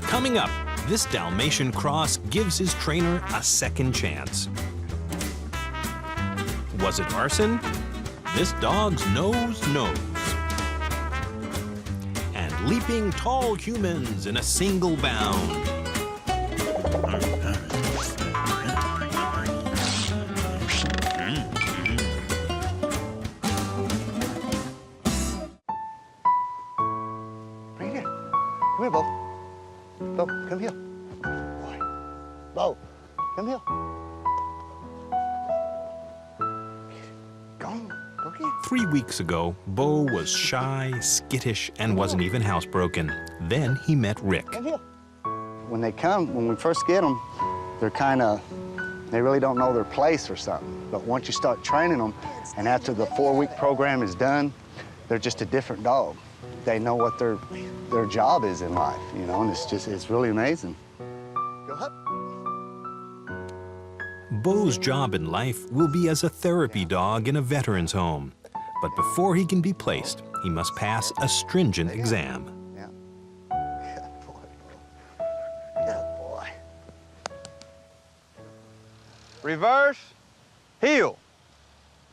Coming up, this Dalmatian cross gives his trainer a second chance. Was it arson? This dog's nose knows. And leaping tall humans in a single bound. Right here. Come here, Bo. Bo, come here. Boy. Bo, come here. Go on. Go get it. 3 weeks ago, Bo was shy, skittish, and wasn't even housebroken. Then he met Rick. Come here. When they come, when we first get them, they're they really don't know their place or something. But once you start training them, and after the 4-week program is done, they're just a different dog. They know what their job is in life, you know, and it's really amazing. Go up. Bo's job in life will be as a therapy dog in a veteran's home. But before he can be placed, he must pass a stringent exam. Yeah. Good boy. Good boy. Reverse, heel.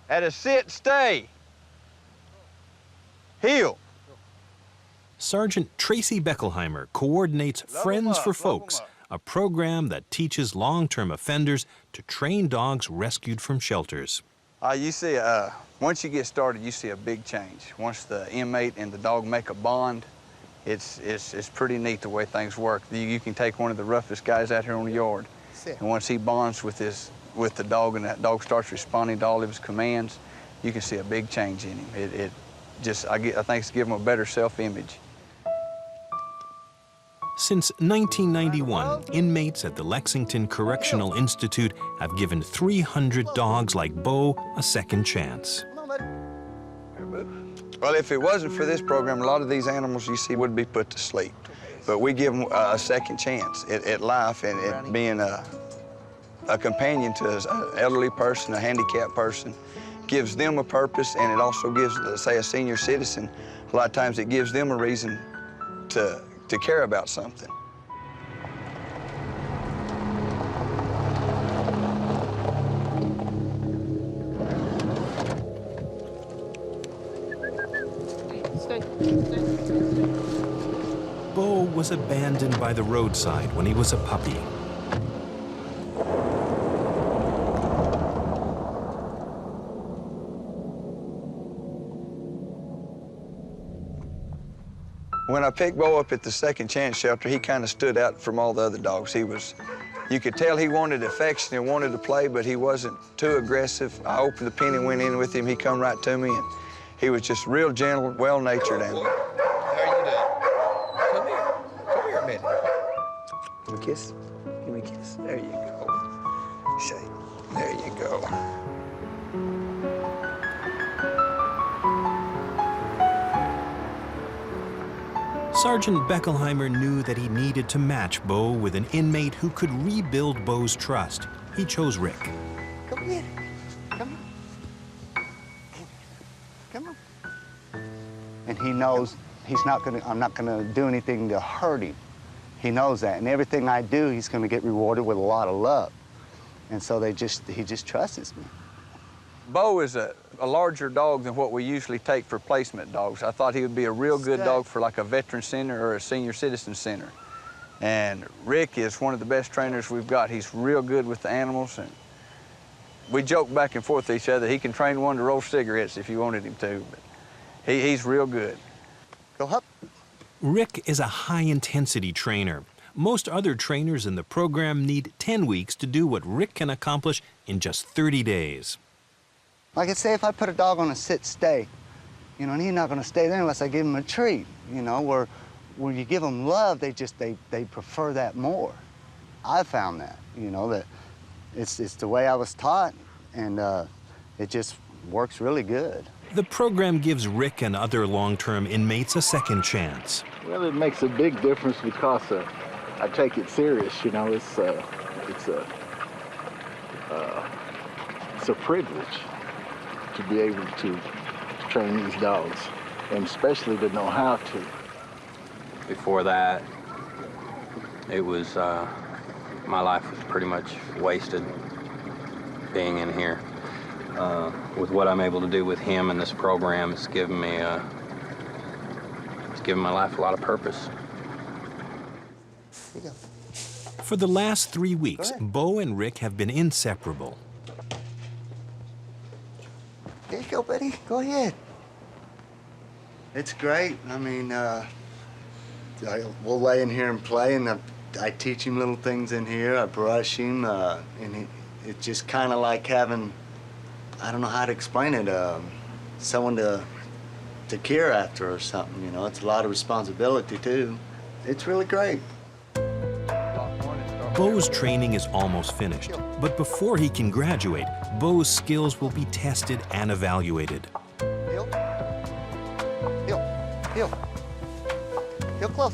At a sit, stay. Heel. Sergeant Tracy Beckelheimer coordinates Friends for Folks, a program that teaches long-term offenders to train dogs rescued from shelters. You see, once you get started, you see a big change. Once the inmate and the dog make a bond, it's pretty neat the way things work. You can take one of the roughest guys out here on the yard, and once he bonds with the dog and that dog starts responding to all of his commands, you can see a big change in him. I think it's given him a better self-image. Since 1991, inmates at the Lexington Correctional Institute have given 300 dogs like Bo a second chance. Well, if it wasn't for this program, a lot of these animals you see would be put to sleep. But we give them a second chance at life and at being a companion to an elderly person, a handicapped person. Gives them a purpose, and it also gives, say, a senior citizen, a lot of times it gives them a reason to care about something. Bo was abandoned by the roadside when he was a puppy. When I picked Bo up at the second chance shelter, he kind of stood out from all the other dogs. You could tell he wanted affection and wanted to play, but he wasn't too aggressive. I opened the pen and went in with him. He come right to me, and he was just real gentle, well-natured animal. How are you doing? Come here. Come here a minute. Give me a kiss. Give me a kiss. There you go. Shake. There you go. Sergeant Beckelheimer knew that he needed to match Bo with an inmate who could rebuild Bo's trust. He chose Rick. Come here. Come on. Come on. And he knows I'm not gonna do anything to hurt him. He knows that, and everything I do, he's gonna get rewarded with a lot of love. And so he just trusts me. Bo is a larger dog than what we usually take for placement dogs. I thought he would be a real good dog for like a veteran center or a senior citizen center. And Rick is one of the best trainers we've got. He's real good with the animals, and we joke back and forth with each other. He can train one to roll cigarettes if you wanted him to, but he's real good. Go up. Rick is a high-intensity trainer. Most other trainers in the program need 10 weeks to do what Rick can accomplish in just 30 days. Like I say, if I put a dog on a sit-stay, you know, and he's not going to stay there unless I give him a treat, you know, where you give them love, they prefer that more. I found that, you know, that it's the way I was taught, and it just works really good. The program gives Rick and other long-term inmates a second chance. Well, it makes a big difference because I take it serious, you know. It's a privilege to be able to train these dogs. and especially to know how to. Before that, it was, my life was pretty much wasted being in here. With what I'm able to do with him and this program, it's given me, it's given my life a lot of purpose. Here you go. For the last 3 weeks, Bo and Rick have been inseparable. There you go, buddy. Go ahead. It's great. I mean, we'll lay in here and play, and I teach him little things in here. I brush him, and it's just kind of like having, I don't know how to explain it, someone to care after or something, you know. It's a lot of responsibility, too. It's really great. Bo's training is almost finished, but before he can graduate, Bo's skills will be tested and evaluated. Heel. Heel. Heel. Heel close.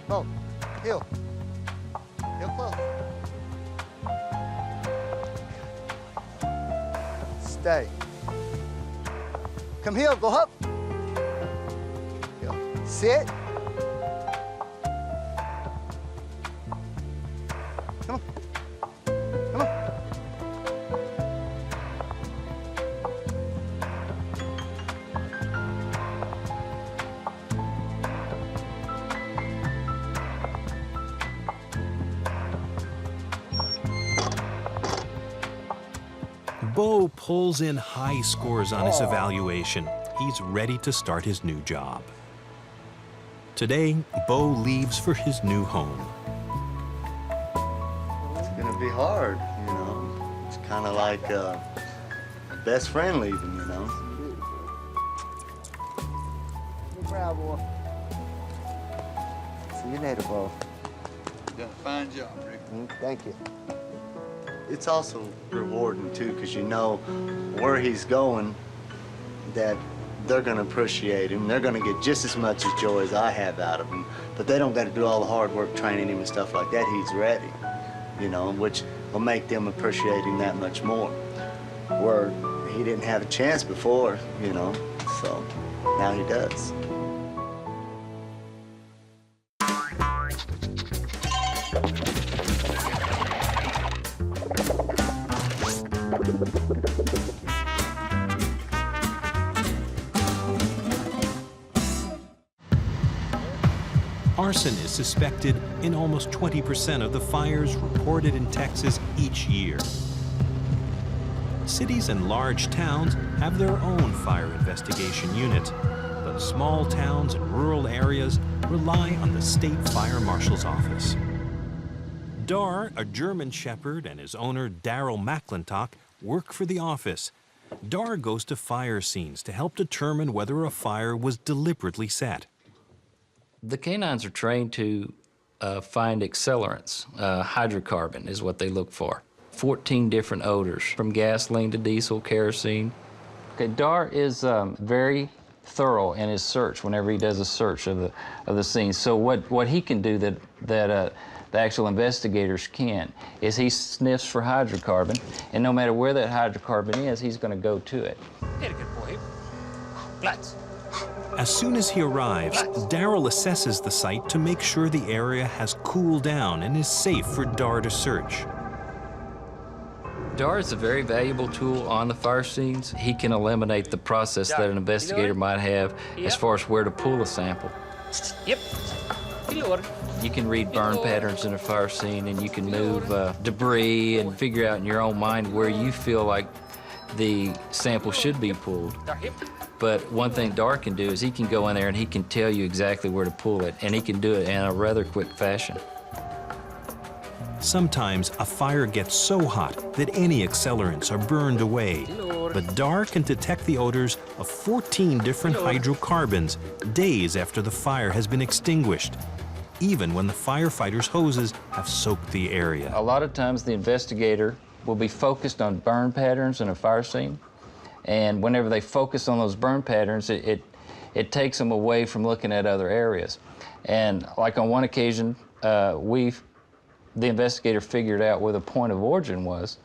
Bo. Heel. Heel close. Stay. Come heel, go up. Heel. Sit. Come on. Come on. Bo pulls in high scores on his evaluation. He's ready to start his new job. Today, Bo leaves for his new home. It's gonna be hard, you know. It's kind of like a best friend leaving, you know. Good job, boy. See you later, Bo. You've done a fine job, Rick. Thank you. It's also rewarding, too, because you know where he's going, that they're going to appreciate him. They're going to get just as much as joy as I have out of him. But they don't got to do all the hard work training him and stuff like that. He's ready, you know, which will make them appreciate him that much more. Where he didn't have a chance before, you know, so now he does. Arson is suspected in almost 20% of the fires reported in Texas each year. Cities and large towns have their own fire investigation units, but small towns and rural areas rely on the State Fire Marshal's Office. Dar, a German Shepherd, and his owner, Daryl McClintock, work for the office. Dar goes to fire scenes to help determine whether a fire was deliberately set. The canines are trained to find accelerants. Hydrocarbon is what they look for. 14 different odors, from gasoline to diesel, kerosene. Okay, Dar is very thorough in his search whenever he does a search of the scene. So what he can do that the actual investigators can't is he sniffs for hydrocarbon, and no matter where that hydrocarbon is, he's going to go to it. Very good boy. Platz. As soon as he arrives, Daryl assesses the site to make sure the area has cooled down and is safe for Dar to search. Dar is a very valuable tool on the fire scenes. He can eliminate the process that an investigator might have as far as where to pull a sample. Yep. You can read burn patterns in a fire scene, and you can move debris and figure out in your own mind where you feel like the sample should be pulled. But one thing Dar can do is he can go in there and he can tell you exactly where to pull it, and he can do it in a rather quick fashion. Sometimes a fire gets so hot that any accelerants are burned away. But Dar can detect the odors of 14 different hydrocarbons days after the fire has been extinguished, even when the firefighters' hoses have soaked the area. A lot of times the investigator will be focused on burn patterns in a fire scene, and whenever they focus on those burn patterns, it takes them away from looking at other areas. And like on one occasion, the investigator figured out where the point of origin was,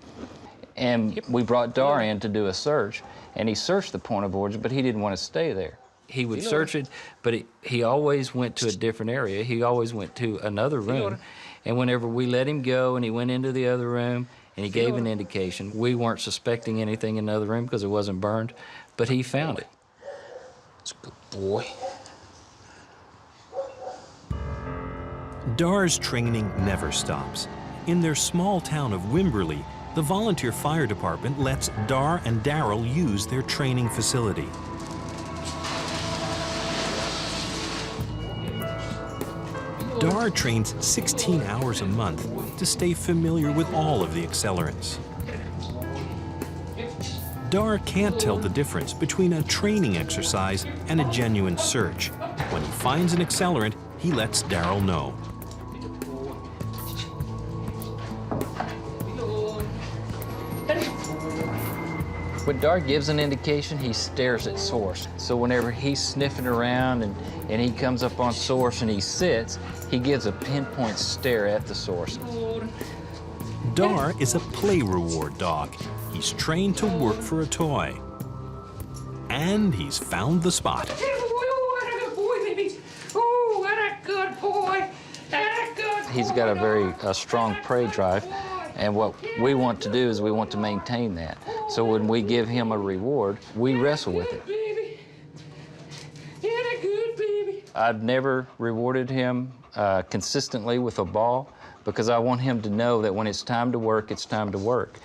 And we brought Dar in to do a search, and he searched the point of origin, but he didn't want to stay there. He would search it, but he always went to a different area. He always went to another room. And whenever we let him go and he went into the other room and he gave an indication, we weren't suspecting anything in the other room because it wasn't burned, but he found it. It's a good boy. Dar's training never stops. In their small town of Wimberley, the volunteer fire department lets Dar and Daryl use their training facility. Dar trains 16 hours a month to stay familiar with all of the accelerants. Dar can't tell the difference between a training exercise and a genuine search. When he finds an accelerant, he lets Daryl know. When Dar gives an indication, he stares at source. So whenever he's sniffing around and he comes up on source and he sits, he gives a pinpoint stare at the source. Dar is a play reward dog. He's trained to work for a toy. And he's found the spot. He's got a very strong prey drive, and what we want to do is we want to maintain that. So when we give him a reward, we wrestle with it. I've never rewarded him consistently with a ball because I want him to know that when it's time to work, it's time to work.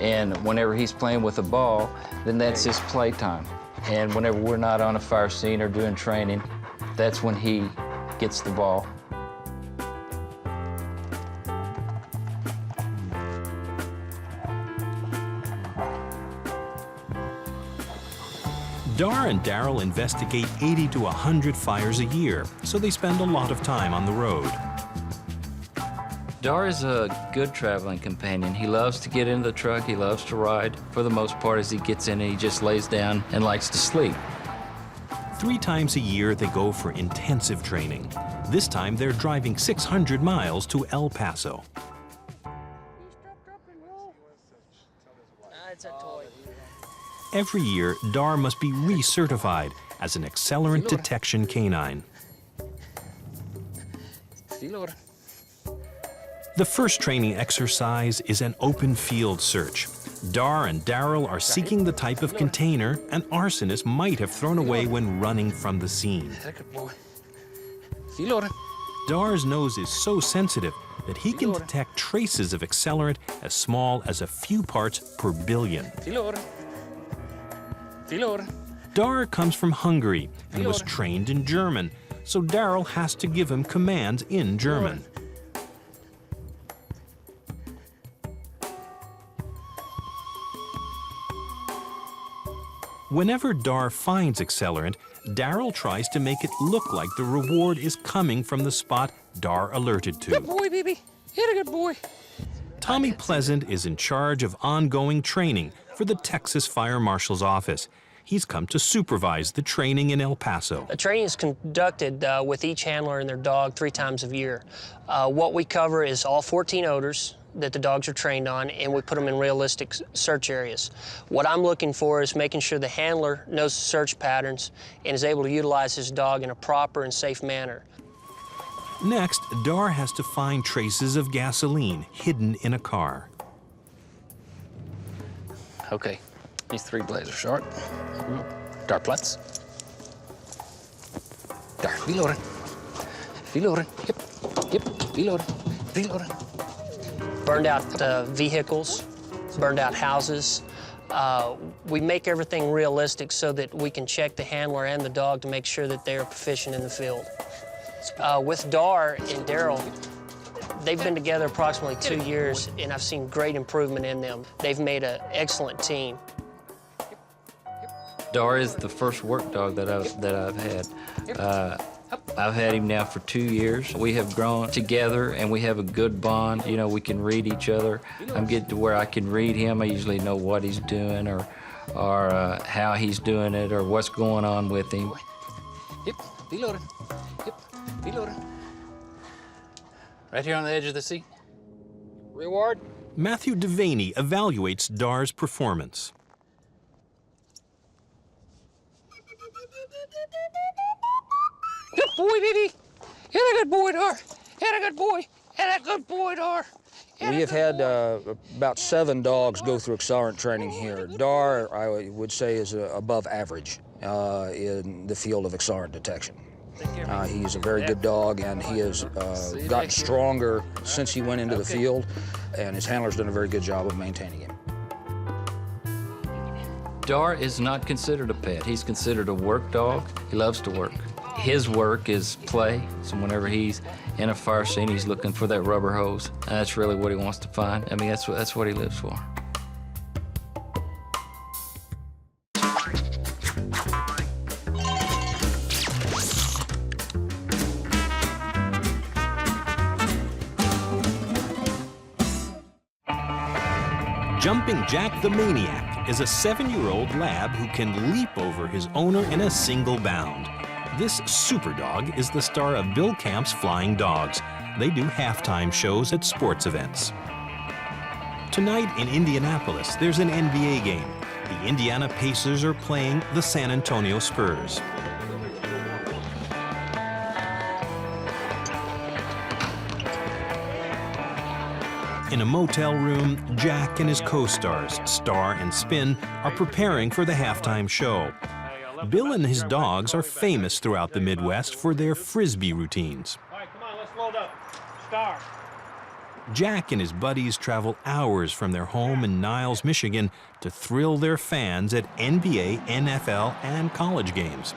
And whenever he's playing with a ball, then that's his playtime. And whenever we're not on a fire scene or doing training, that's when he gets the ball. Dar and Daryl investigate 80 to 100 fires a year, so they spend a lot of time on the road. Dar is a good traveling companion. He loves to get in the truck, he loves to ride. For the most part, as he gets in, he just lays down and likes to sleep. 3 times a year, they go for intensive training. This time, they're driving 600 miles to El Paso. It's a toy. Every year, Dar must be recertified as an accelerant detection canine. The first training exercise is an open field search. Dar and Daryl are seeking the type of container an arsonist might have thrown away when running from the scene. Dar's nose is so sensitive that he can detect traces of accelerant as small as a few parts per billion. Dar comes from Hungary and was trained in German, so Daryl has to give him commands in German. Whenever Dar finds accelerant, Daryl tries to make it look like the reward is coming from the spot Dar alerted to. Good boy, baby. You're a good boy. Tommy Pleasant is in charge of ongoing training for the Texas Fire Marshal's Office. He's come to supervise the training in El Paso. The training is conducted with each handler and their dog 3 times a year. What we cover is all 14 odors that the dogs are trained on, and we put them in realistic search areas. What I'm looking for is making sure the handler knows the search patterns and is able to utilize his dog in a proper and safe manner. Next, Dar has to find traces of gasoline hidden in a car. Okay, these 3 blades are short. Dark plates. Dark, reloading. Reloading. Yep, reloading. Reloading. Burned out vehicles, burned out houses. We make everything realistic so that we can check the handler and the dog to make sure that they're proficient in the field. With Dar and Daryl, they've been together approximately 2 years, and I've seen great improvement in them. They've made an excellent team. Dar is the first work dog that I've had. I've had him now for 2 years. We have grown together and we have a good bond. You know, we can read each other. I'm getting to where I can read him. I usually know what he's doing or how he's doing it or what's going on with him. Yep, reloading. Yep, reloading. Right here on the edge of the seat. Reward. Matthew Devaney evaluates Dar's performance. Good boy, Diddy. You're a good boy, Dar. You're a good boy. You're a good boy, Dar. We have had about 7 dogs go through accelerant training here. Dar, I would say, is above average in the field of accelerant detection. He's a very good dog, and he has gotten stronger since he went into the field, and his handler's done a very good job of maintaining him. Dar is not considered a pet. He's considered a work dog. He loves to work. His work is play, so whenever he's in a fire scene, he's looking for that rubber hose. That's really what he wants to find. I mean, that's what he lives for. Jumping Jack the Maniac is a 7-year-old lab who can leap over his owner in a single bound. This super dog is the star of Bill Camp's Flying Dogs. They do halftime shows at sports events. Tonight in Indianapolis, there's an NBA game. The Indiana Pacers are playing the San Antonio Spurs. In a motel room, Jack and his co-stars, Star and Spin, are preparing for the halftime show. Bill and his dogs are famous throughout the Midwest for their Frisbee routines. All right, come on, let's load up. Star. Jack and his buddies travel hours from their home in Niles, Michigan to thrill their fans at NBA, NFL, and college games.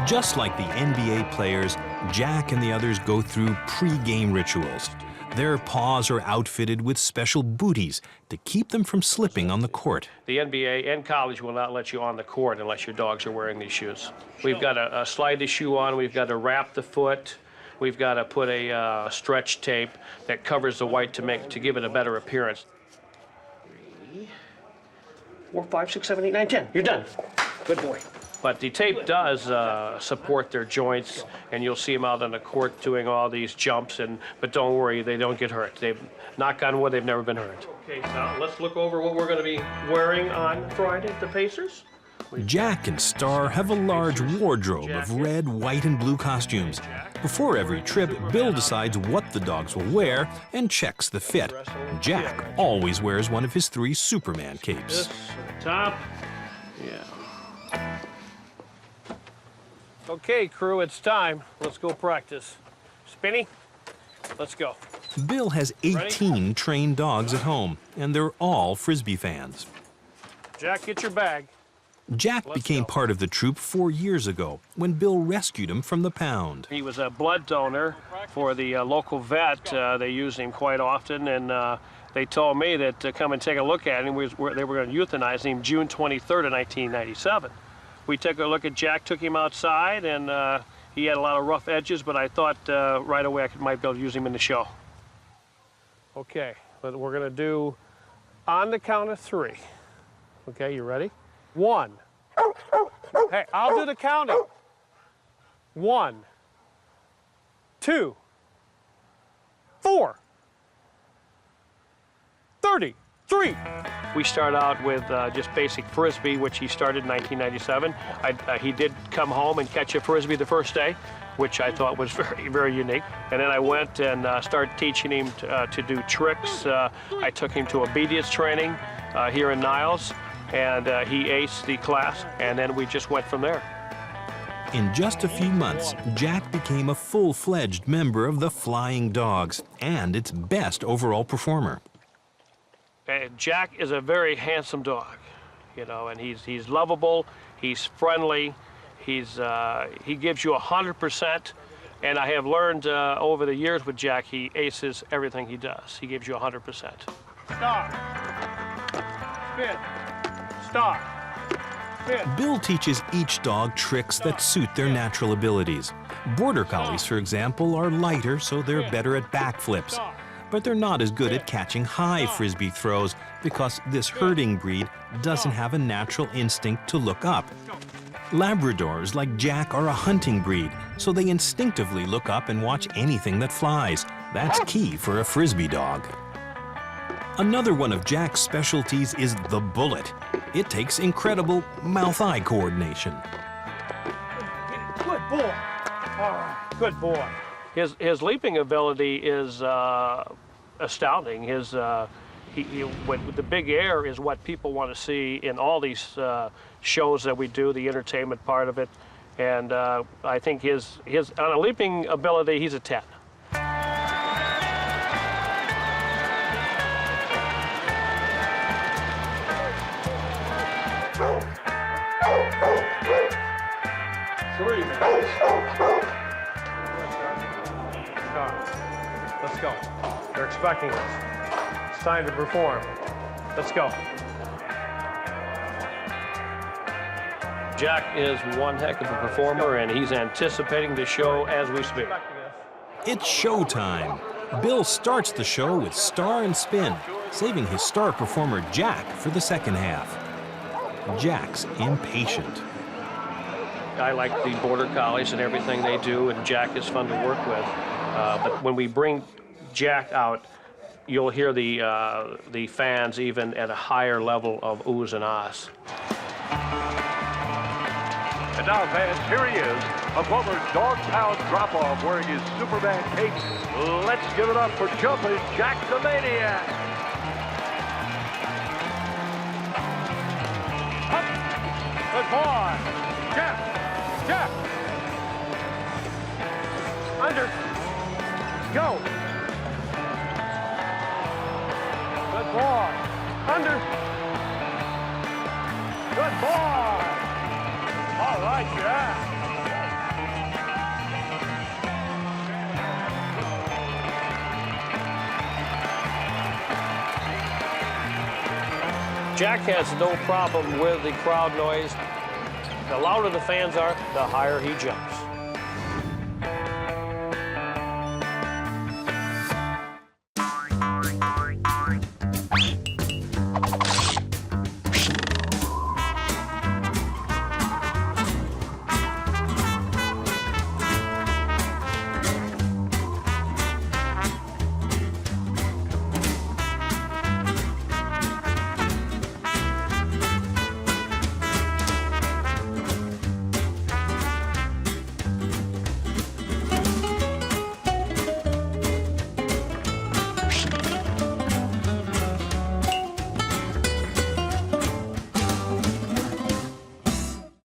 Just like the NBA players, Jack and the others go through pre-game rituals. Their paws are outfitted with special booties to keep them from slipping on the court. The NBA and college will not let you on the court unless your dogs are wearing these shoes. We've got to slide the shoe on, we've got to wrap the foot, we've got to put a stretch tape that covers the white to give it a better appearance. 3, 4, 5, 6, 7, 8, 9, 10. You're done. Good boy. But the tape does support their joints, and you'll see them out on the court doing all these jumps, but don't worry, they don't get hurt. Knock on wood, they've never been hurt. Okay, now let's look over what we're going to be wearing on Friday at the Pacers. Jack and Star have a large wardrobe of red, white, and blue costumes. Before every trip, Bill decides what the dogs will wear and checks the fit. Jack always wears one of his 3 Superman capes. This, top, yeah. Okay, crew, it's time. Let's go practice. Spinny, let's go. Bill has 18 trained dogs at home, and they're all Frisbee fans. Jack, get your bag. Jack became part of the troop 4 years ago when Bill rescued him from the pound. He was a blood donor for the local vet. They use him quite often, and they told me that to come and take a look at him. They were going to euthanize him June 23rd of 1997. We took a look at Jack, took him outside, and he had a lot of rough edges, but I thought right away I might be able to use him in the show. Okay, but we're going to do on the count of 3. Okay, you ready? 1. Hey, I'll do the counting. 1, 2, 4, 33. We start out with just basic Frisbee, which he started in 1997. He did come home and catch a Frisbee the first day, which I thought was very, very unique. And then I went and started teaching him to do tricks. I took him to obedience training here in Niles, and he aced the class, and then we just went from there. In just a few months, Jack became a full-fledged member of the Flying Dogs and its best overall performer. Jack is a very handsome dog, you know, and he's lovable, he's friendly, he gives you 100%, and I have learned over the years with Jack, he aces everything he does. He gives you 100%. Stop. Spin. Stop. Spin. Bill teaches each dog tricks that suit their natural abilities. Border Collies, for example, are lighter, so they're better at backflips. but they're not as good at catching high Frisbee throws because this herding breed doesn't have a natural instinct to look up. Labradors like Jack are a hunting breed, so they instinctively look up and watch anything that flies. That's key for a Frisbee dog. Another one of Jack's specialties is the bullet. It takes incredible mouth-eye coordination. Good boy. All right, good boy. His leaping ability is astounding. With the big air is what people want to see in all these shows that we do, the entertainment part of it. And I think his on a leaping ability, he's a 10. Let's go. They're expecting us. It's time to perform. Let's go. Jack is one heck of a performer, and he's anticipating the show as we speak. It's showtime. Bill starts the show with Star and Spin, saving his star performer Jack for the second half. Jack's impatient. I like the border collies and everything they do, and Jack is fun to work with. But when we bring Jack out, you'll hear the fans even at a higher level of oohs and ahs. And now, fans, here he is, a former dog pound drop-off wearing his Superman cape. Let's give it up for Jumpin' Jack the Maniac. Up. Good boy. Jack. Jack. Under. Go. Good boy. Under. Good boy. All right, Jack. Jack has no problem with the crowd noise. The louder the fans are, the higher he jumps.